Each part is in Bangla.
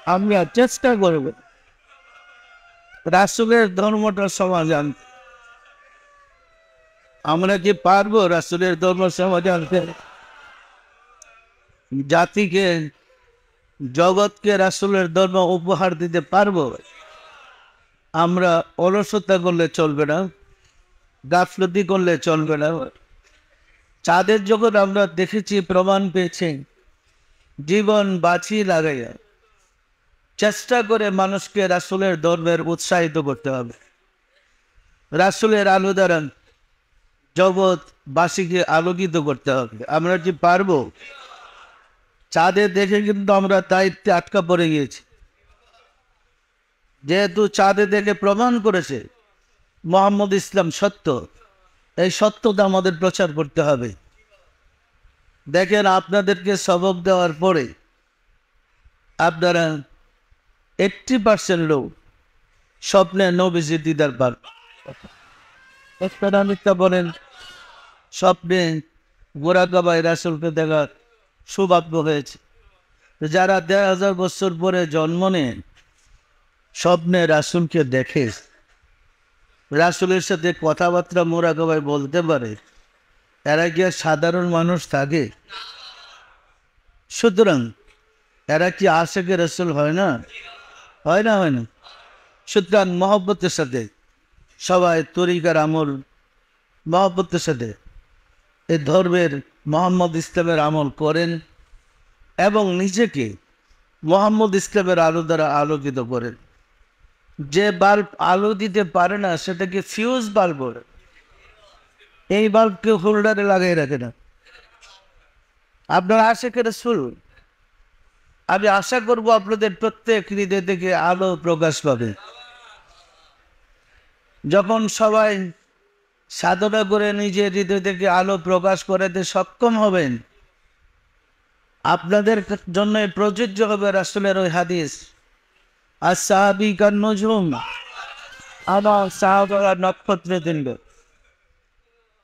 আমরা চেষ্টা করব রাসূলের ধর্মটা সমাজে আনতে। আমরা কি পারবো রাসূলের ধর্ম সমাজে আনতে? জাতিকে, জগৎকে রাসূলের ধর্ম উপহার দিতে পারবো? আমরা অলসতা করলে চলবে না, গাফলতি করলে চলবে না। চাঁদের জগৎ আমরা দেখেছি, প্রমাণ পেয়েছি, জীবন বাঁচিয়ে লাগাইয়া চেষ্টা করে মানুষকে রাসূলের ধর্মের উৎসাহিত করতে হবে। রাসূলের আলো দ্বারা জগৎবাসীকে আলোকিত করতে হবে। আমরা কি পারবো? চাঁদে দেখে কিন্তু আমরা দায়িত্বে আটকা পড়ে গিয়েছি। যেহেতু চাঁদে দেখে প্রমাণ করেছে মুহাম্মদ ইসলাম সত্য, এই সত্যটা আমাদের প্রচার করতে হবে। দেখেন, আপনাদেরকে সবক দেওয়ার পরে আপনারা 80% লোক স্বপ্নে নবীজি দিদার পান। মিথ্যা বলেন, স্বপ্নে গোরাকাবাই রাসূলকে দেখার সৌভাগ্য হয়েছে। যারা 1000 বছর পরে জন্ম নেন, স্বপ্নে রাসূলকে দেখে, রাসূলের সাথে কথাবার্তা মোরাকাবাই বলতে পারে, এরা কি আর সাধারণ মানুষ থাকে? সুতরাং এরা কি আশিকে রাসূল হয় না? হয় না, হয় না। সুতরাং মহব্বতের সাথে সবাই তরিকার আমল, মহব্বতের সাথে এই ধর্মের মুহাম্মদ ইসলামের আমল করেন এবং নিজেকে মুহাম্মদ ইসলামের আলো দ্বারা আলোকিত করেন। যে বাল্ব আলো দিতে পারে না সেটাকে ফিউজ বাল্ব বলে। এই বাল্বকে হোল্ডারে লাগিয়ে রাখে না। আপনার আশিকে রাসূল, আমি আশা করব আপনাদের প্রত্যেক হৃদয় থেকে আলো প্রকাশ পাবে। যখন সবাই সাধনা করে নিজের হৃদয় থেকে আলো প্রকাশ করাতে সক্ষম হবেন, আপনাদের জন্য প্রযোজ্য হবে রাসূলের ওই হাদিস, আস-সাহাবীকান নুজুম, আমার সাহাবারা নক্ষত্রের দিন।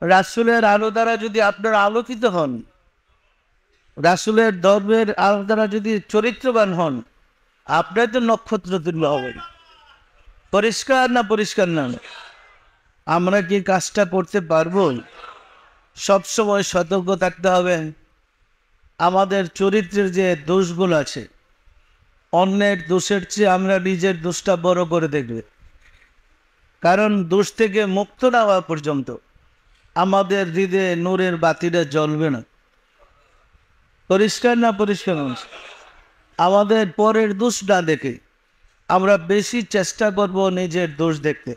রাসূলের আলো দ্বারা যদি আপনারা আলোকিত হন, রাসূলের ধর্মের আলো দ্বারা যদি চরিত্রবান হন, আপনার তো নক্ষত্র তুল্য হবেন। পরিষ্কার না? পরিষ্কার না? আমরা কি কাজটা করতে পারবো? সবসময় সতর্ক থাকতে হবে। আমাদের চরিত্রের যে দোষগুলো আছে, অন্যের দোষের চেয়ে আমরা নিজের দোষটা বড় করে দেখবে। কারণ দোষ থেকে মুক্ত না হওয়া পর্যন্ত আমাদের হৃদয়ে নূরের বাতিটা জ্বলবে না। পরিষ্কার না? পরিষ্কার না? আমাদের পরের দোষ না দেখে আমরা বেশি চেষ্টা করব নিজের দোষ দেখতে,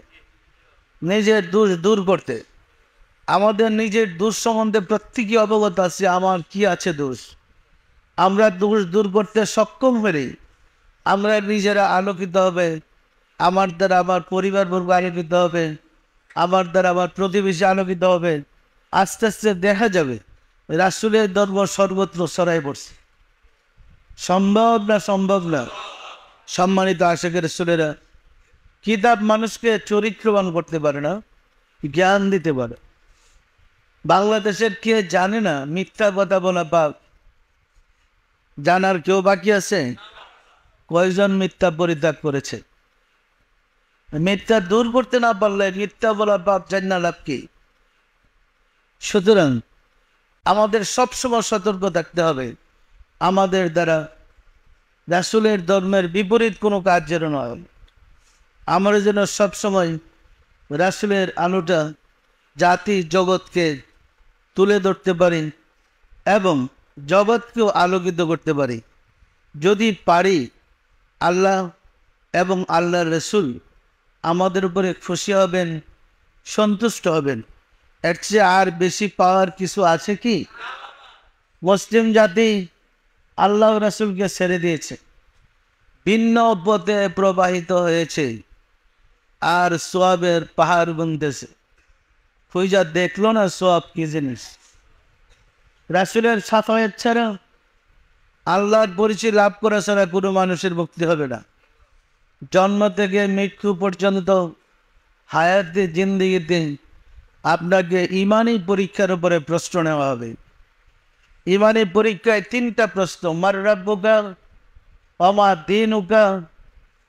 নিজের দোষ দূর করতে। আমাদের নিজের দোষ সম্বন্ধে প্রত্যেকই অবগত আছে, আমার কি আছে দোষ। আমরা দোষ দূর করতে সক্ষম হলে আমরা নিজেরা আলোকিত হবে, আমার দ্বারা আমার পরিবারবর্গ আলোকিত হবে, আমার দ্বারা আমার প্রতিবেশী আলোকিত হবে। আস্তে আস্তে দেখা যাবে রাসূলের ধর্ম সর্বত্র ছড়াই পড়ছে। সম্ভব না? সম্ভব না? সম্মানিত আশিকে রাসূলেরা, কিতাব মানুষকে চরিত্রবান করতে পারে না, জ্ঞান দিতে পারে। বাংলাদেশের কে জানে না মিথ্যা কথা বলা পাপ? জানার কেউ বাকি আছে? কয়জন মিথ্যা পরিত্যাগ করেছে? মিথ্যা দূর করতে না পারলে মিথ্যা বলা পাপ, জানা লাভ কি? সুতরাং আমাদের সবসময় সতর্ক থাকতে হবে, আমাদের দ্বারা রাসূলের ধর্মের বিপরীত কোনো কাজ যেন নয়। আমরা যেন সবসময় রাসূলের আলোটা জাতি জগৎকে তুলে ধরতে পারি এবং জগৎকেও আলোকিত করতে পারি। যদি পারি, আল্লাহ এবং আল্লাহর রাসূল আমাদের উপরে খুশি হবেন, সন্তুষ্ট হবেন। এর চেয়ে আর বেশি পাওয়ার কিছু আছে কি? মুসলিম জাতি আল্লাহ রাসূলকে ছেড়ে দিয়েছে, ভিন্ন পথে প্রবাহিত হয়েছে, আর সোয়াবের পাহাড় বুনতেছে। খুঁজা দেখলো না সোয়াব কি জিনিস। রাসূলের সাফায়াত ছাড়া, আল্লাহর পরিচয় লাভ করা ছাড়া কোনো মানুষের মুক্তি হবে না। জন্ম থেকে মৃত্যু পর্যন্ত হায়াতে জিন্দেগিতে আপনাকে ইমানি পরীক্ষার উপরে প্রশ্ন নেওয়া হবে। ইমানি পরীক্ষায় 3টা প্রশ্ন, মার রাব্বুকা, অমা দিন উকা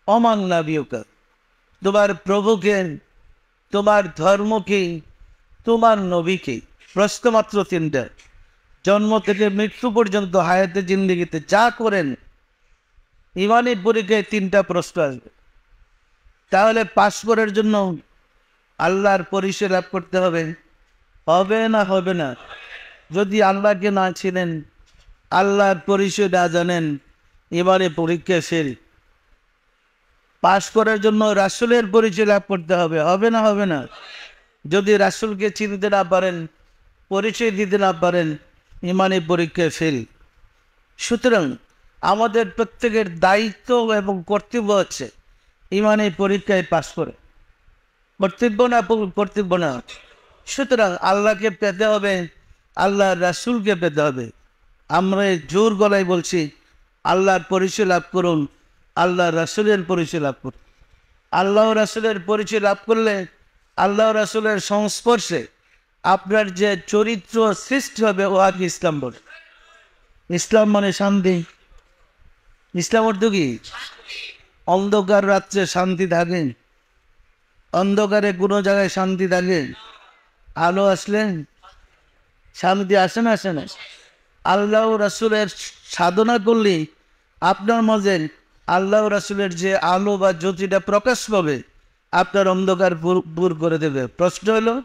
অমান নাবিউকা, তোমার প্রভুকে, তোমার ধর্মকে, তোমার নবীকে। প্রশ্ন মাত্র তিনটা, জন্ম থেকে মৃত্যু পর্যন্ত হায়াতে জিন্দিগিতে যা করেন ইমানি পরীক্ষায় তিনটা প্রশ্ন আসবে। তাহলে পাস করার জন্য আল্লাহর পরিচয় লাভ করতে হবে, হবে না হবে না? যদি আল্লাহকে না ছিলেন, আল্লাহর পরিচয় না জানেন, এবারে পরীক্ষা ফেল। পাস করার জন্য রাসূলের পরিচয় লাভ করতে হবে, হবে না হবে না? যদি রাসূলকে চিনতে না পারেন, পরিচয় দিতে না পারেন, ইমানে পরীক্ষায় ফেল। সুতরাং আমাদের প্রত্যেকের দায়িত্ব এবং কর্তব্য হচ্ছে ইমানে পরীক্ষায় পাস করে। কর্তব্য না কর্তব্য না? সুতরাং আল্লাহকে পেতে হবে, আল্লাহ রাসূলকে পেতে হবে। আমরা জোর গলায় বলছি, আল্লাহর পরিচয় লাভ করুন, আল্লাহ রাসূলের পরিচয় লাভ করুন। আল্লাহ রাসূলের পরিচয় লাভ করলে আল্লাহ রাসূলের সংস্পর্শে আপনার যে চরিত্র সৃষ্টি হবে, ও আগে ইসলাম বলে। ইসলাম মানে শান্তি। ইসলাম অর্থ কি? অন্ধকার রাত্রে শান্তি থাকে, অন্ধকারে কোনো জায়গায় শান্তি থাকে, আলো আসলে শান্তি আসে না আসে না? আল্লাহ রাসূলের সাধনা করলে আপনার মাঝে আল্লাহ রাসূলের যে আলো বা জ্যোতিটা প্রকাশ পাবে, আপনার অন্ধকার দূর করে দেবে। প্রশ্ন হলো,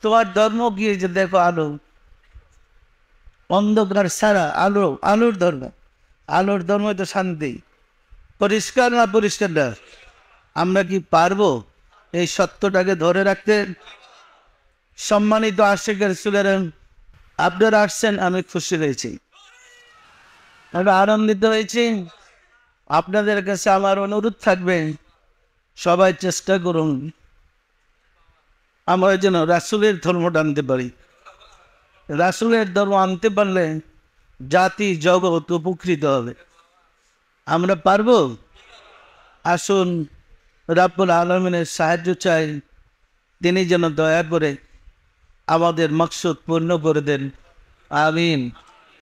তোমার ধর্ম কি? যে দেখো আলো, অন্ধকার ছাড়া আলো, আলোর ধর্ম। আলোর ধর্ম তো শান্তি। পরিষ্কার না পরিষ্কার না? আমরা কি পারবো এই সত্যটাকে ধরে রাখতে? সম্মানিত আশিক রাসূলের, আপনারা আসছেন, আমি খুশি হয়েছি, আমি আনন্দিত হয়েছি। আপনাদের কাছে আমার অনুরোধ থাকবে, সবাই চেষ্টা করুন আমরা যেন রাসূলের ধর্মটা আনতে পারি। রাসূলের ধর্ম আনতে পারলে জাতি জগৎ উপকৃত হবে। আমরা পারবো? আসুন রাব্বুল আলামিনের সাহায্য চাই, তিনি যেন দয়া করে আমাদের মকসদ পূর্ণ করে দেন। আমিন।